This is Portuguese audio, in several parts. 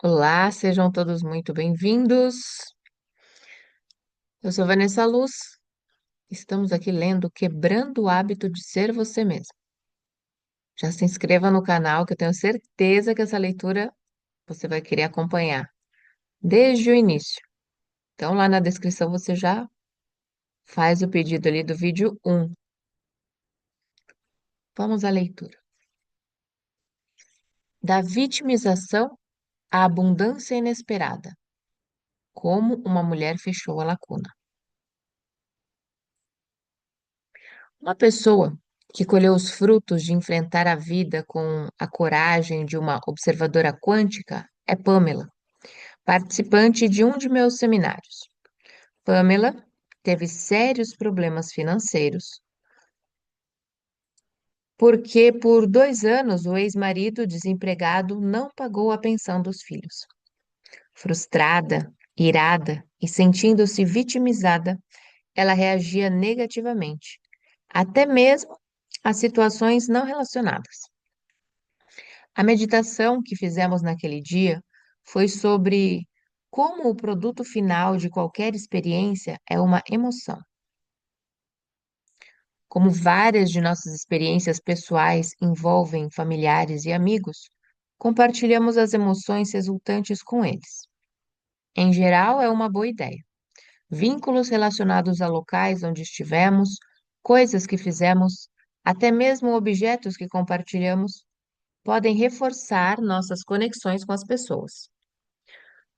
Olá, sejam todos muito bem-vindos. Eu sou Vanessa Luz. Estamos aqui lendo Quebrando o Hábito de Ser Você Mesmo. Já se inscreva no canal, que eu tenho certeza que essa leitura você vai querer acompanhar desde o início. Então, lá na descrição você já faz o pedido ali do vídeo 1. Vamos à leitura. Da vitimização à abundância inesperada. Como uma mulher fechou a lacuna. Uma pessoa que colheu os frutos de enfrentar a vida com a coragem de uma observadora quântica é Pamela, participante de um de meus seminários. Pamela teve sérios problemas financeiros porque, por 2 anos, o ex-marido desempregado não pagou a pensão dos filhos. Frustrada, irada e sentindo-se vitimizada, ela reagia negativamente, até mesmo a situações não relacionadas. A meditação que fizemos naquele dia foi sobre como o produto final de qualquer experiência é uma emoção. Como várias de nossas experiências pessoais envolvem familiares e amigos, compartilhamos as emoções resultantes com eles. Em geral, é uma boa ideia. Vínculos relacionados a locais onde estivemos, coisas que fizemos, até mesmo objetos que compartilhamos, podem reforçar nossas conexões com as pessoas.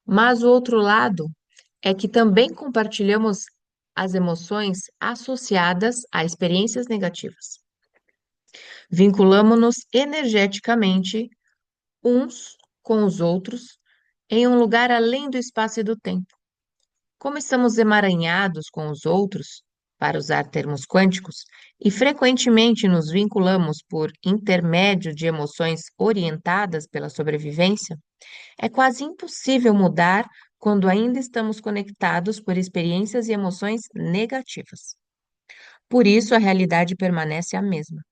Mas o outro lado é que também compartilhamos as emoções associadas a experiências negativas. Vinculamos-nos energeticamente uns com os outros em um lugar além do espaço e do tempo. Como estamos emaranhados com os outros, para usar termos quânticos, e frequentemente nos vinculamos por intermédio de emoções orientadas pela sobrevivência, é quase impossível mudar quando ainda estamos conectados por experiências e emoções negativas. Por isso, a realidade permanece a mesma.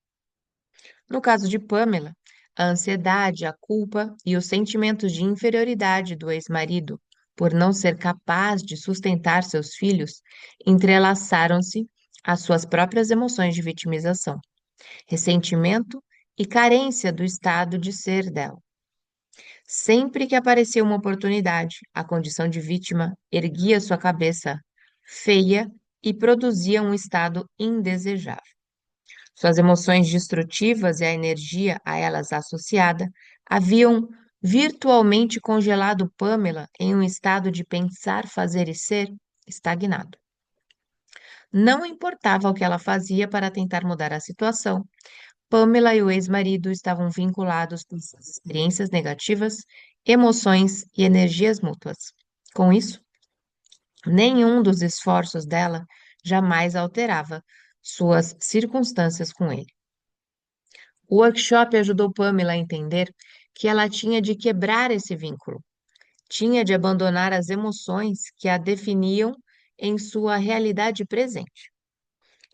No caso de Pamela, a ansiedade, a culpa e os sentimentos de inferioridade do ex-marido por não ser capaz de sustentar seus filhos entrelaçaram-se às suas próprias emoções de vitimização, ressentimento e carência do estado de ser dela. Sempre que aparecia uma oportunidade, a condição de vítima erguia sua cabeça feia e produzia um estado indesejável. Suas emoções destrutivas e a energia a elas associada haviam virtualmente congelado Pamela em um estado de pensar, fazer e ser estagnado. Não importava o que ela fazia para tentar mudar a situação, Pamela e o ex-marido estavam vinculados por suas experiências negativas, emoções e energias mútuas. Com isso, nenhum dos esforços dela jamais alterava suas circunstâncias com ele. O workshop ajudou Pamela a entender que ela tinha de quebrar esse vínculo, tinha de abandonar as emoções que a definiam em sua realidade presente.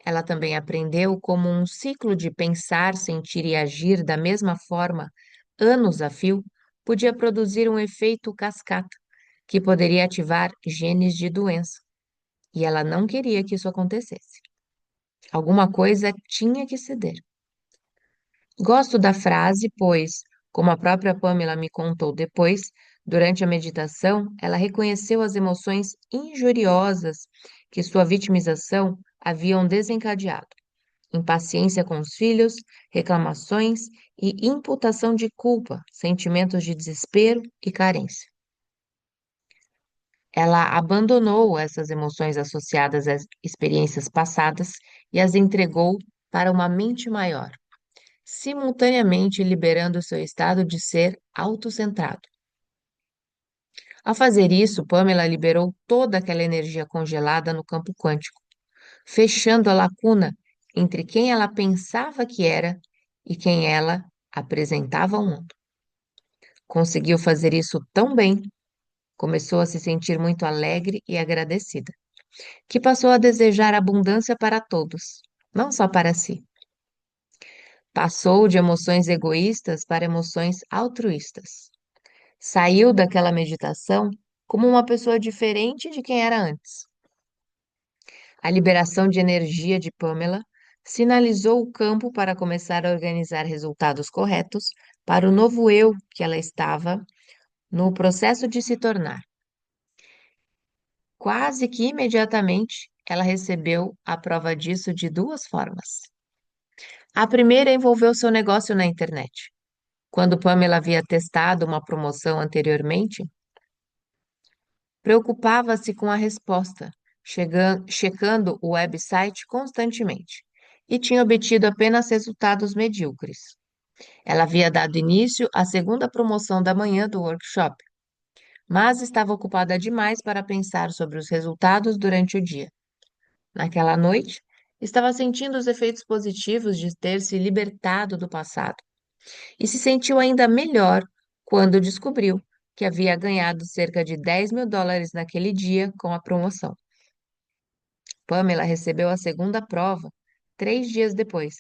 Ela também aprendeu como um ciclo de pensar, sentir e agir da mesma forma, anos a fio, podia produzir um efeito cascata, que poderia ativar genes de doença. E ela não queria que isso acontecesse. Alguma coisa tinha que ceder. Gosto da frase, pois, como a própria Pamela me contou depois, durante a meditação, ela reconheceu as emoções injuriosas que sua vitimização haviam desencadeado. Impaciência com os filhos, reclamações e imputação de culpa, sentimentos de desespero e carência. Ela abandonou essas emoções associadas às experiências passadas e as entregou para uma mente maior, simultaneamente liberando seu estado de ser autocentrado. Ao fazer isso, Pamela liberou toda aquela energia congelada no campo quântico, fechando a lacuna entre quem ela pensava que era e quem ela apresentava ao mundo. Conseguiu fazer isso tão bem, começou a se sentir muito alegre e agradecida, que passou a desejar abundância para todos, não só para si. Passou de emoções egoístas para emoções altruístas. Saiu daquela meditação como uma pessoa diferente de quem era antes. A liberação de energia de Pamela sinalizou o campo para começar a organizar resultados corretos para o novo eu que ela estava no processo de se tornar. Quase que imediatamente, ela recebeu a prova disso de duas formas. A primeira envolveu seu negócio na internet. Quando Pamela havia testado uma promoção anteriormente, preocupava-se com a resposta, checando o website constantemente, e tinha obtido apenas resultados medíocres. Ela havia dado início à segunda promoção da manhã do workshop, mas estava ocupada demais para pensar sobre os resultados durante o dia. Naquela noite, estava sentindo os efeitos positivos de ter se libertado do passado e se sentiu ainda melhor quando descobriu que havia ganhado cerca de US$ 10.000 naquele dia com a promoção. Pamela recebeu a segunda prova 3 dias depois,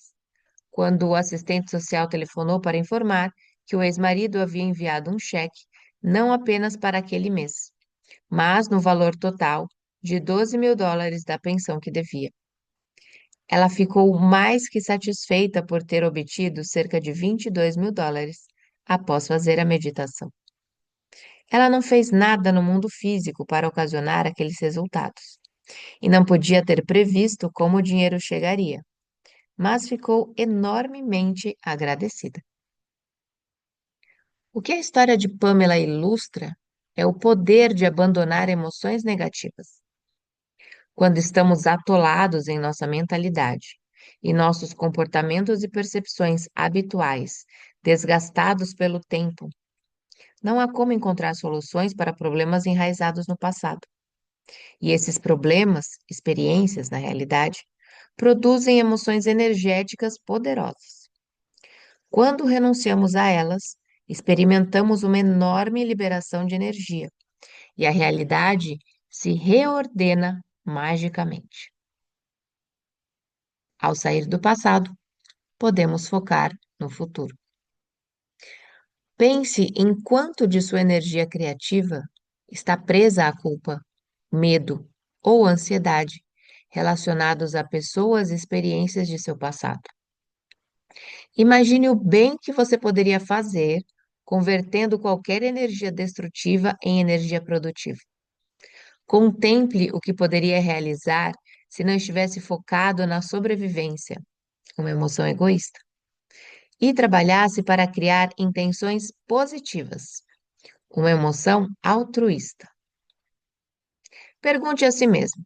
quando o assistente social telefonou para informar que o ex-marido havia enviado um cheque não apenas para aquele mês, mas no valor total de US$ 12.000 da pensão que devia. Ela ficou mais que satisfeita por ter obtido cerca de US$ 22.000 após fazer a meditação. Ela não fez nada no mundo físico para ocasionar aqueles resultados e não podia ter previsto como o dinheiro chegaria, mas ficou enormemente agradecida. O que a história de Pamela ilustra é o poder de abandonar emoções negativas. Quando estamos atolados em nossa mentalidade e nossos comportamentos e percepções habituais desgastados pelo tempo, não há como encontrar soluções para problemas enraizados no passado. E esses problemas, experiências na realidade, produzem emoções energéticas poderosas. Quando renunciamos a elas, experimentamos uma enorme liberação de energia e a realidade se reordena magicamente. Ao sair do passado, podemos focar no futuro. Pense em quanto de sua energia criativa está presa à culpa, medo ou ansiedade relacionados a pessoas e experiências de seu passado. Imagine o bem que você poderia fazer convertendo qualquer energia destrutiva em energia produtiva. Contemple o que poderia realizar se não estivesse focado na sobrevivência, uma emoção egoísta, e trabalhasse para criar intenções positivas, uma emoção altruísta. Pergunte a si mesmo: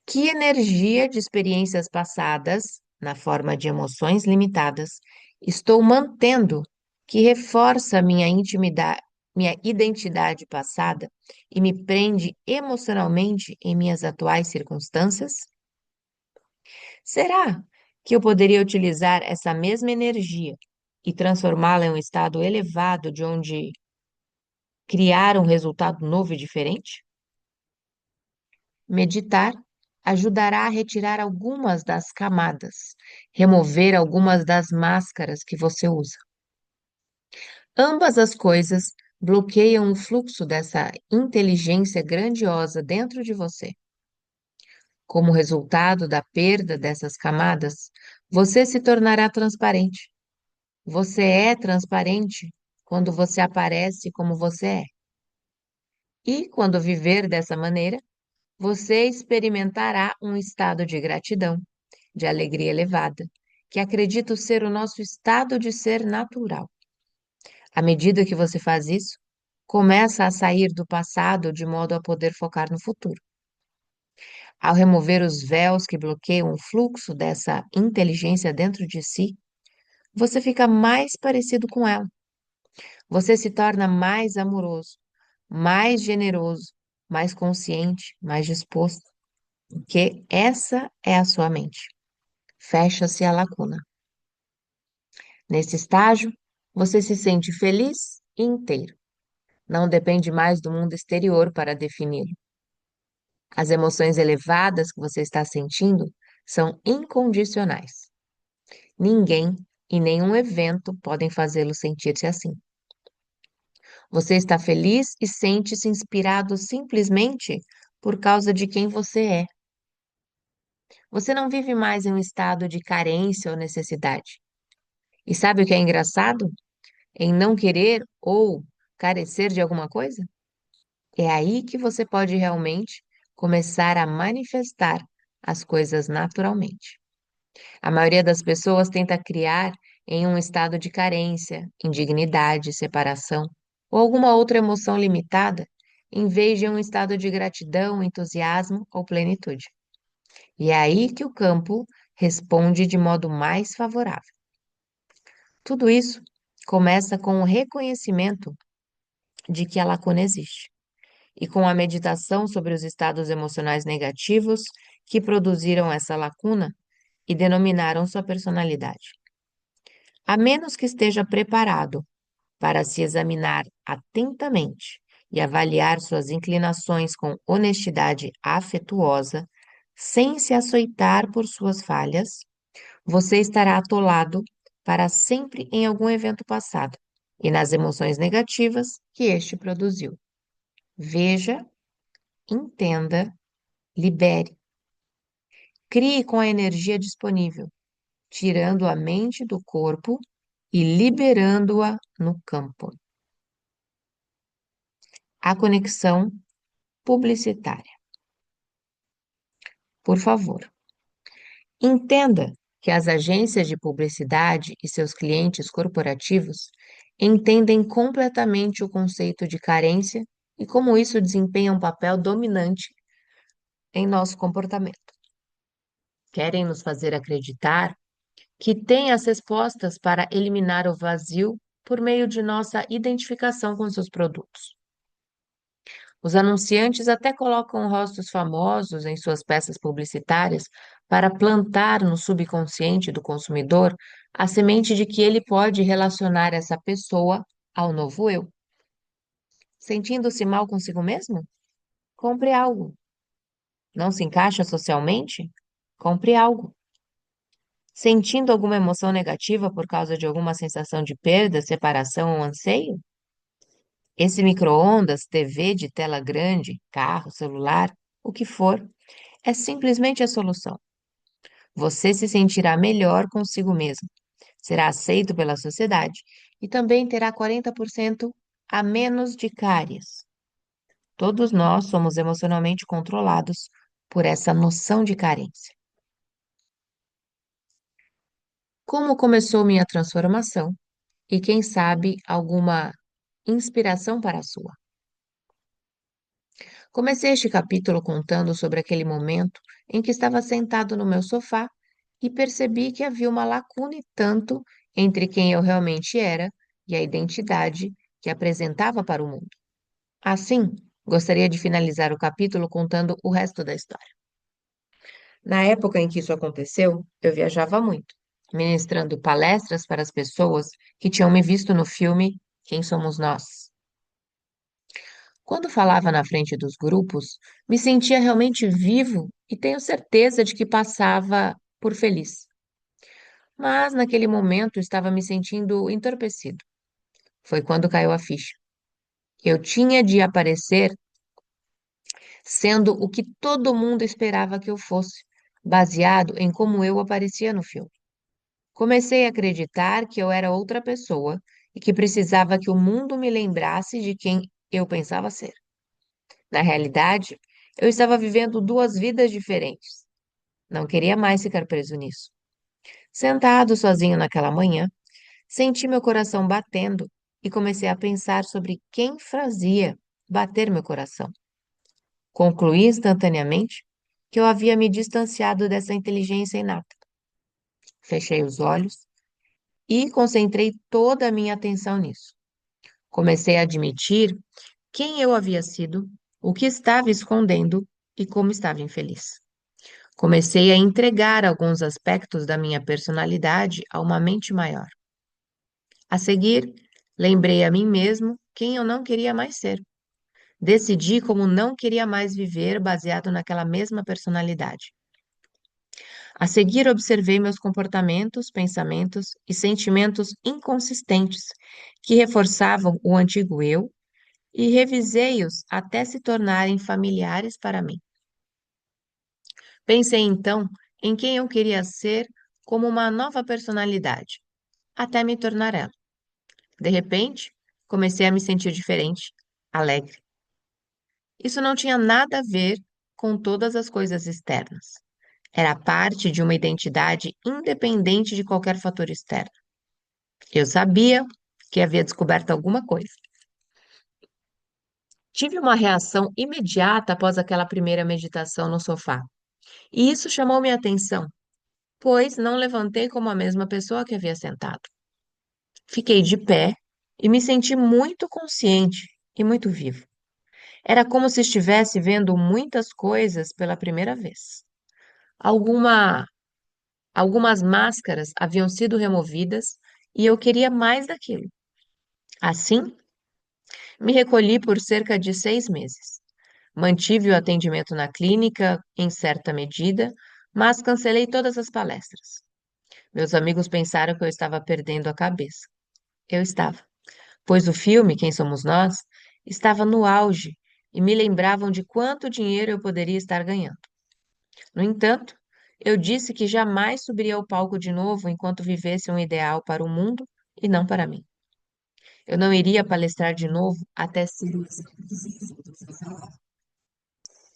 que energia de experiências passadas, na forma de emoções limitadas, estou mantendo que reforça minha intimidade, minha identidade passada e me prende emocionalmente em minhas atuais circunstâncias? Será que eu poderia utilizar essa mesma energia e transformá-la em um estado elevado de onde criar um resultado novo e diferente? Meditar ajudará a retirar algumas das camadas, remover algumas das máscaras que você usa. Ambas as coisas bloqueiam o fluxo dessa inteligência grandiosa dentro de você. Como resultado da perda dessas camadas, você se tornará transparente. Você é transparente quando você aparece como você é. E quando viver dessa maneira, você experimentará um estado de gratidão, de alegria elevada, que acredito ser o nosso estado de ser natural. À medida que você faz isso, começa a sair do passado de modo a poder focar no futuro. Ao remover os véus que bloqueiam o fluxo dessa inteligência dentro de si, você fica mais parecido com ela. Você se torna mais amoroso, mais generoso, mais consciente, mais disposto, porque essa é a sua mente. Fecha-se a lacuna. Nesse estágio, você se sente feliz e inteiro. Não depende mais do mundo exterior para defini-lo. As emoções elevadas que você está sentindo são incondicionais. Ninguém e nenhum evento podem fazê-lo sentir-se assim. Você está feliz e sente-se inspirado simplesmente por causa de quem você é. Você não vive mais em um estado de carência ou necessidade. E sabe o que é engraçado? Em não querer ou carecer de alguma coisa? É aí que você pode realmente começar a manifestar as coisas naturalmente. A maioria das pessoas tenta criar em um estado de carência, indignidade, separação ou alguma outra emoção limitada, em vez de um estado de gratidão, entusiasmo ou plenitude. E é aí que o campo responde de modo mais favorável. Tudo isso começa com o reconhecimento de que a lacuna existe e com a meditação sobre os estados emocionais negativos que produziram essa lacuna e denominaram sua personalidade. A menos que esteja preparado para se examinar atentamente e avaliar suas inclinações com honestidade afetuosa, sem se açoitar por suas falhas, você estará atolado para sempre em algum evento passado e nas emoções negativas que este produziu. Veja, entenda, libere. Crie com a energia disponível, tirando a mente do corpo e liberando-a no campo. A conexão publicitária. Por favor, entenda que as agências de publicidade e seus clientes corporativos entendem completamente o conceito de carência e como isso desempenha um papel dominante em nosso comportamento. Querem nos fazer acreditar que têm as respostas para eliminar o vazio por meio de nossa identificação com seus produtos. Os anunciantes até colocam rostos famosos em suas peças publicitárias para plantar no subconsciente do consumidor a semente de que ele pode relacionar essa pessoa ao novo eu. Sentindo-se mal consigo mesmo? Compre algo. Não se encaixa socialmente? Compre algo. Sentindo alguma emoção negativa por causa de alguma sensação de perda, separação ou anseio? Esse micro-ondas, TV de tela grande, carro, celular, o que for, é simplesmente a solução. Você se sentirá melhor consigo mesmo, será aceito pela sociedade e também terá 40% a menos de cáries. Todos nós somos emocionalmente controlados por essa noção de carência. Como começou minha transformação? E quem sabe alguma inspiração para a sua? Comecei este capítulo contando sobre aquele momento em que estava sentado no meu sofá e percebi que havia uma lacuna e tanto entre quem eu realmente era e a identidade que apresentava para o mundo. Assim, gostaria de finalizar o capítulo contando o resto da história. Na época em que isso aconteceu, eu viajava muito, ministrando palestras para as pessoas que tinham me visto no filme Quem Somos Nós. Quando falava na frente dos grupos, me sentia realmente vivo e tenho certeza de que passava por feliz. Mas naquele momento estava me sentindo entorpecido. Foi quando caiu a ficha. Eu tinha de aparecer sendo o que todo mundo esperava que eu fosse, baseado em como eu aparecia no filme. Comecei a acreditar que eu era outra pessoa e que precisava que o mundo me lembrasse de quem eu pensava ser. Na realidade, eu estava vivendo duas vidas diferentes. Não queria mais ficar preso nisso. Sentado sozinho naquela manhã, senti meu coração batendo e comecei a pensar sobre quem fazia bater meu coração. Concluí instantaneamente que eu havia me distanciado dessa inteligência inata. Fechei os olhos e concentrei toda a minha atenção nisso. Comecei a admitir quem eu havia sido, o que estava escondendo e como estava infeliz. Comecei a entregar alguns aspectos da minha personalidade a uma mente maior. A seguir, lembrei a mim mesmo quem eu não queria mais ser. Decidi como não queria mais viver baseado naquela mesma personalidade. A seguir, observei meus comportamentos, pensamentos e sentimentos inconsistentes que reforçavam o antigo eu e revisei-os até se tornarem familiares para mim. Pensei então em quem eu queria ser como uma nova personalidade, até me tornar ela. De repente, comecei a me sentir diferente, alegre. Isso não tinha nada a ver com todas as coisas externas. Era parte de uma identidade independente de qualquer fator externo. Eu sabia que havia descoberto alguma coisa. Tive uma reação imediata após aquela primeira meditação no sofá, e isso chamou minha atenção, pois não levantei como a mesma pessoa que havia sentado. Fiquei de pé e me senti muito consciente e muito vivo. Era como se estivesse vendo muitas coisas pela primeira vez. Alguma, algumas máscaras haviam sido removidas e eu queria mais daquilo. Assim, me recolhi por cerca de 6 meses. Mantive o atendimento na clínica em certa medida, mas cancelei todas as palestras. Meus amigos pensaram que eu estava perdendo a cabeça. Eu estava, pois o filme Quem Somos Nós estava no auge e me lembravam de quanto dinheiro eu poderia estar ganhando. No entanto, eu disse que jamais subiria ao palco de novo enquanto vivesse um ideal para o mundo e não para mim. Eu não iria palestrar de novo até ser.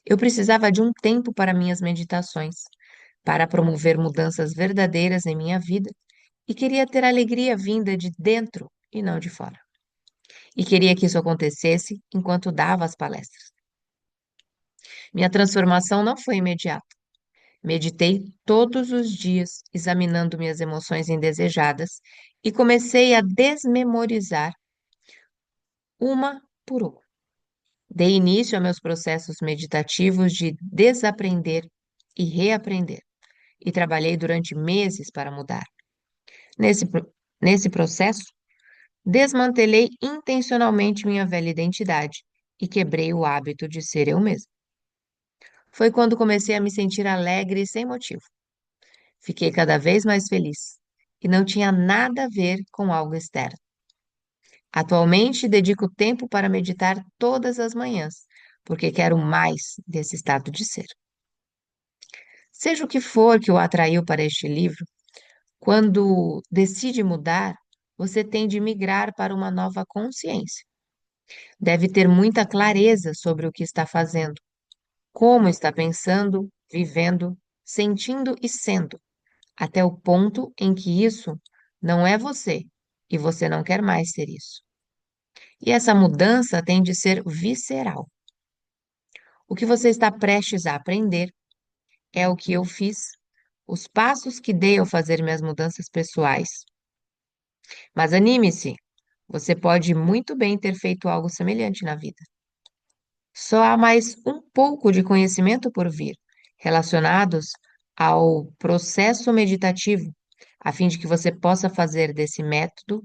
Eu precisava de um tempo para minhas meditações, para promover mudanças verdadeiras em minha vida e queria ter alegria vinda de dentro e não de fora. E queria que isso acontecesse enquanto dava as palestras. Minha transformação não foi imediata. Meditei todos os dias, examinando minhas emoções indesejadas e comecei a desmemorizar uma por uma. Dei início a meus processos meditativos de desaprender e reaprender, e trabalhei durante meses para mudar. Nesse processo, desmantelei intencionalmente minha velha identidade e quebrei o hábito de ser eu mesma. Foi quando comecei a me sentir alegre e sem motivo. Fiquei cada vez mais feliz e não tinha nada a ver com algo externo. Atualmente, dedico tempo para meditar todas as manhãs, porque quero mais desse estado de ser. Seja o que for que o atraiu para este livro, quando decide mudar, você tem de migrar para uma nova consciência. Deve ter muita clareza sobre o que está fazendo, como está pensando, vivendo, sentindo e sendo, até o ponto em que isso não é você e você não quer mais ser isso. E essa mudança tem de ser visceral. O que você está prestes a aprender é o que eu fiz, os passos que dei ao fazer minhas mudanças pessoais. Mas anime-se, você pode muito bem ter feito algo semelhante na vida. Só há mais um pouco de conhecimento por vir, relacionados ao processo meditativo, a fim de que você possa fazer desse método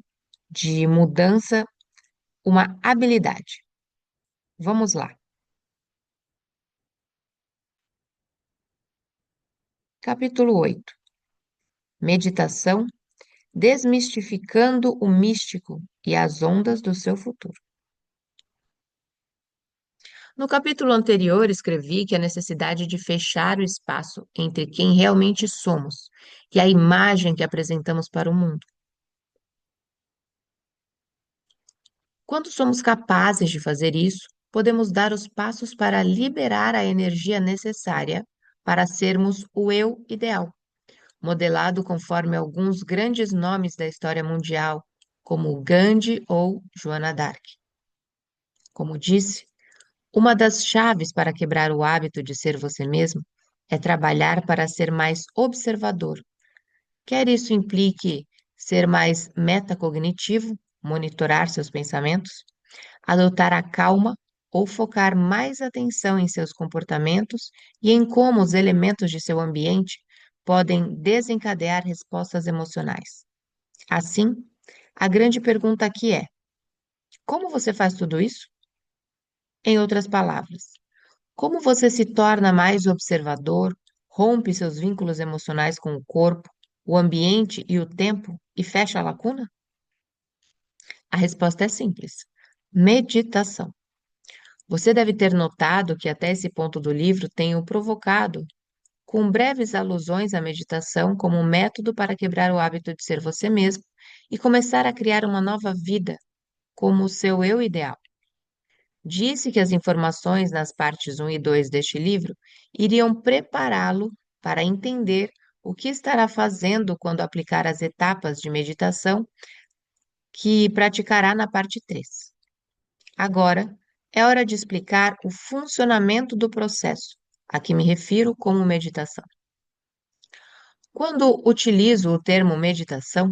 de mudança uma habilidade. Vamos lá. Capítulo 8. Meditação, desmistificando o místico e as ondas do seu futuro. No capítulo anterior, escrevi que a necessidade de fechar o espaço entre quem realmente somos e a imagem que apresentamos para o mundo. Quando somos capazes de fazer isso, podemos dar os passos para liberar a energia necessária para sermos o eu ideal, modelado conforme alguns grandes nomes da história mundial, como Gandhi ou Joana d'Arc. Como disse, uma das chaves para quebrar o hábito de ser você mesmo é trabalhar para ser mais observador. Quer isso implique ser mais metacognitivo, monitorar seus pensamentos, adotar a calma ou focar mais atenção em seus comportamentos e em como os elementos de seu ambiente podem desencadear respostas emocionais. Assim, a grande pergunta aqui é: como você faz tudo isso? Em outras palavras, como você se torna mais observador, rompe seus vínculos emocionais com o corpo, o ambiente e o tempo e fecha a lacuna? A resposta é simples: meditação. Você deve ter notado que até esse ponto do livro tenho provocado, com breves alusões à meditação como um método para quebrar o hábito de ser você mesmo e começar a criar uma nova vida como o seu eu ideal. Disse que as informações nas partes um e 2 deste livro iriam prepará-lo para entender o que estará fazendo quando aplicar as etapas de meditação que praticará na parte 3. Agora, é hora de explicar o funcionamento do processo, a que me refiro como meditação. Quando utilizo o termo meditação,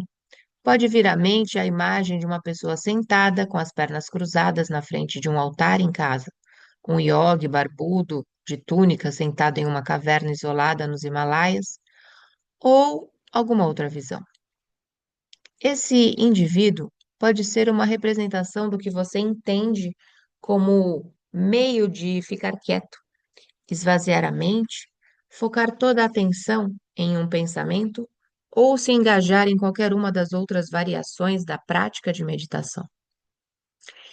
pode vir à mente a imagem de uma pessoa sentada com as pernas cruzadas na frente de um altar em casa, um iogue barbudo de túnica sentado em uma caverna isolada nos Himalaias, ou alguma outra visão. Esse indivíduo pode ser uma representação do que você entende como meio de ficar quieto, esvaziar a mente, focar toda a atenção em um pensamento ou se engajar em qualquer uma das outras variações da prática de meditação.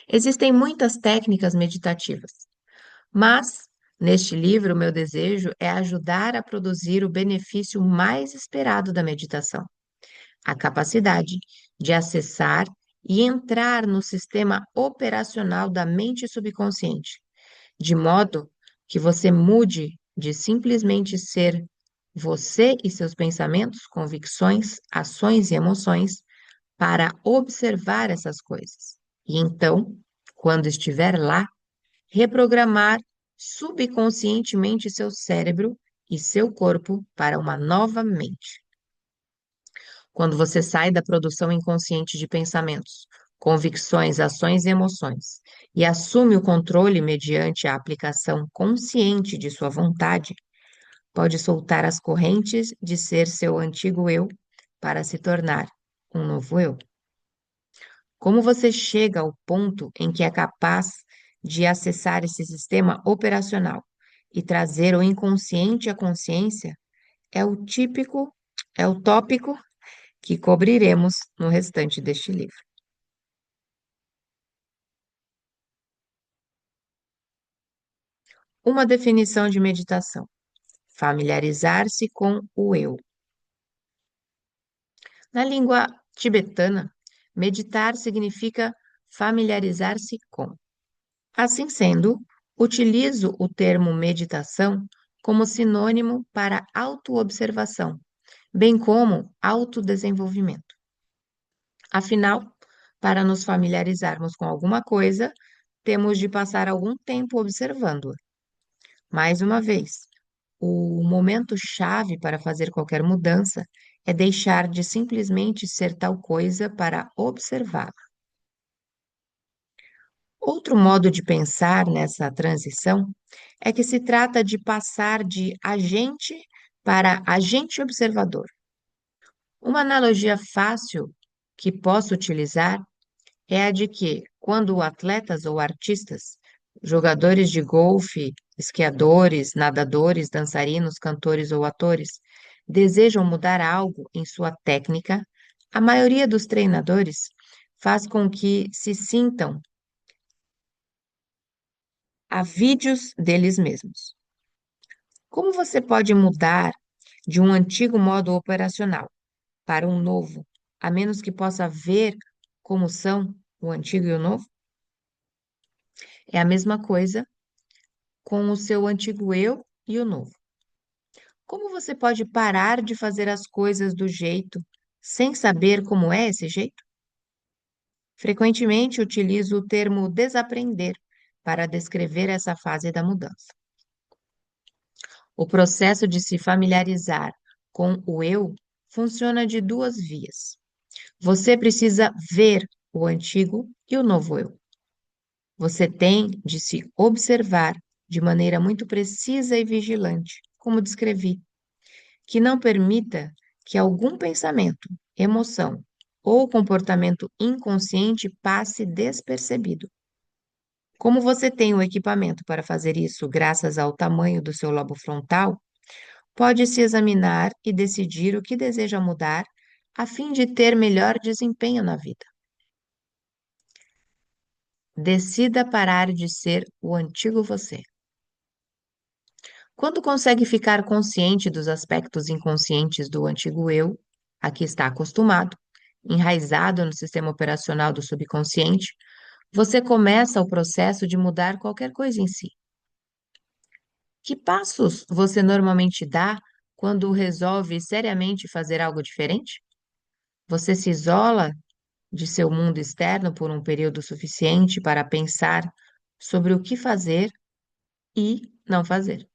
Existem muitas técnicas meditativas, mas neste livro, o meu desejo é ajudar a produzir o benefício mais esperado da meditação, a capacidade de acessar e entrar no sistema operacional da mente subconsciente, de modo que você mude de simplesmente ser você e seus pensamentos, convicções, ações e emoções para observar essas coisas. E então, quando estiver lá, reprogramar subconscientemente seu cérebro e seu corpo para uma nova mente. Quando você sai da produção inconsciente de pensamentos, convicções, ações e emoções e assume o controle mediante a aplicação consciente de sua vontade, pode soltar as correntes de ser seu antigo eu para se tornar um novo eu. Como você chega ao ponto em que é capaz de acessar esse sistema operacional e trazer o inconsciente à consciência é o tópico que cobriremos no restante deste livro. Uma definição de meditação: familiarizar-se com o eu. Na língua tibetana, meditar significa familiarizar-se com. Assim sendo, utilizo o termo meditação como sinônimo para autoobservação, bem como autodesenvolvimento. Afinal, para nos familiarizarmos com alguma coisa, temos de passar algum tempo observando-a. Mais uma vez, o momento chave para fazer qualquer mudança é deixar de simplesmente ser tal coisa para observá-la. Outro modo de pensar nessa transição é que se trata de passar de agente para agente observador. Uma analogia fácil que posso utilizar é a de que, quando atletas ou artistas, jogadores de golfe, esquiadores, nadadores, dançarinos, cantores ou atores, desejam mudar algo em sua técnica, a maioria dos treinadores faz com que se sintam a vídeos deles mesmos. Como você pode mudar de um antigo modo operacional para um novo, a menos que possa ver como são o antigo e o novo? É a mesma coisa com o seu antigo eu e o novo. Como você pode parar de fazer as coisas do jeito sem saber como é esse jeito? Frequentemente utilizo o termo desaprender para descrever essa fase da mudança. O processo de se familiarizar com o eu funciona de duas vias. Você precisa ver o antigo e o novo eu. Você tem de se observar de maneira muito precisa e vigilante, como descrevi, que não permita que algum pensamento, emoção ou comportamento inconsciente passe despercebido. Como você tem o equipamento para fazer isso graças ao tamanho do seu lobo frontal, pode se examinar e decidir o que deseja mudar a fim de ter melhor desempenho na vida. Decida parar de ser o antigo você. Quando consegue ficar consciente dos aspectos inconscientes do antigo eu, a que está acostumado, enraizado no sistema operacional do subconsciente, você começa o processo de mudar qualquer coisa em si. Que passos você normalmente dá quando resolve seriamente fazer algo diferente? Você se isola de seu mundo externo por um período suficiente para pensar sobre o que fazer e não fazer.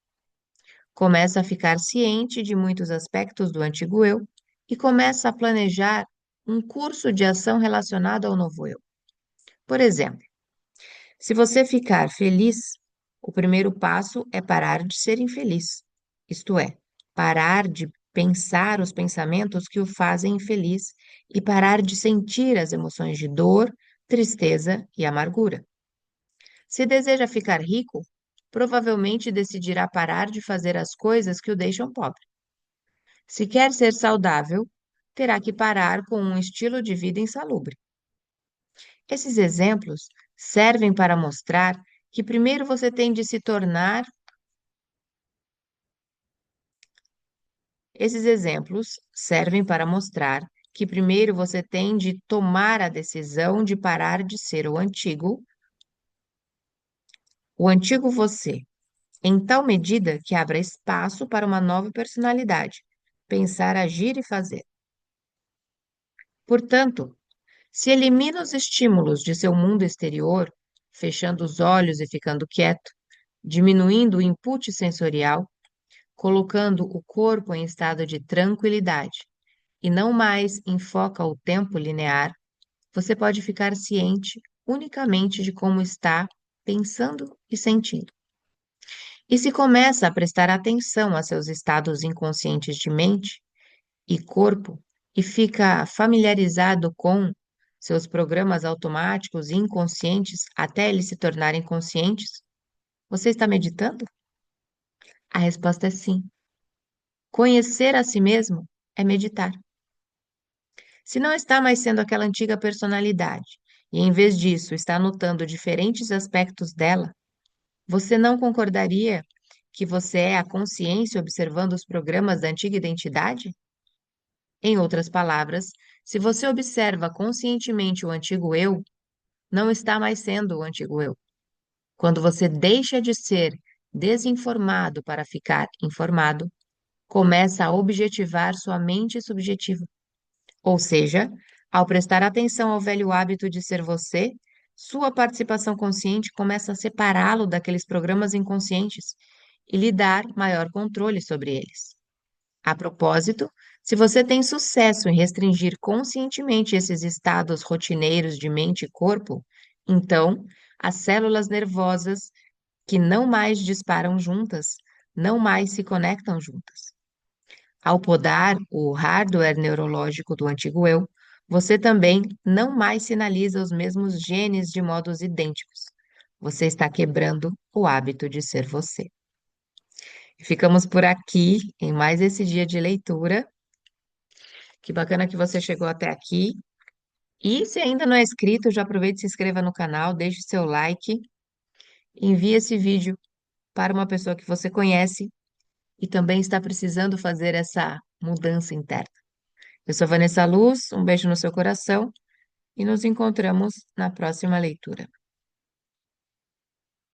Começa a ficar ciente de muitos aspectos do antigo eu e começa a planejar um curso de ação relacionado ao novo eu. Por exemplo, se você ficar feliz, o primeiro passo é parar de ser infeliz, isto é, parar de pensar os pensamentos que o fazem infeliz e parar de sentir as emoções de dor, tristeza e amargura. Se deseja ficar rico, provavelmente decidirá parar de fazer as coisas que o deixam pobre. Se quer ser saudável, terá que parar com um estilo de vida insalubre. Esses exemplos servem para mostrar que primeiro você tem de se tornar. Esses exemplos servem para mostrar que primeiro você tem de tomar a decisão de parar de ser o antigo você, em tal medida que abra espaço para uma nova personalidade, pensar, agir e fazer. Portanto, se elimina os estímulos de seu mundo exterior, fechando os olhos e ficando quieto, diminuindo o input sensorial, colocando o corpo em estado de tranquilidade e não mais enfoca o tempo linear, você pode ficar ciente unicamente de como está pensando e sentindo. E se começa a prestar atenção a seus estados inconscientes de mente e corpo e fica familiarizado com seus programas automáticos e inconscientes até eles se tornarem conscientes, você está meditando? A resposta é sim. Conhecer a si mesmo é meditar. Se não está mais sendo aquela antiga personalidade, e em vez disso está notando diferentes aspectos dela, você não concordaria que você é a consciência observando os programas da antiga identidade? Em outras palavras, se você observa conscientemente o antigo eu, não está mais sendo o antigo eu. Quando você deixa de ser desinformado para ficar informado, começa a objetivar sua mente subjetiva. Ou seja, ao prestar atenção ao velho hábito de ser você, sua participação consciente começa a separá-lo daqueles programas inconscientes e lhe dar maior controle sobre eles. A propósito, se você tem sucesso em restringir conscientemente esses estados rotineiros de mente e corpo, então as células nervosas que não mais disparam juntas, não mais se conectam juntas. Ao podar o hardware neurológico do antigo eu, você também não mais sinaliza os mesmos genes de modos idênticos. Você está quebrando o hábito de ser você. Ficamos por aqui em mais esse dia de leitura. Que bacana que você chegou até aqui. E se ainda não é inscrito, já aproveite e se inscreva no canal, deixe seu like, envie esse vídeo para uma pessoa que você conhece e também está precisando fazer essa mudança interna. Eu sou Vanessa Luz, um beijo no seu coração e nos encontramos na próxima leitura.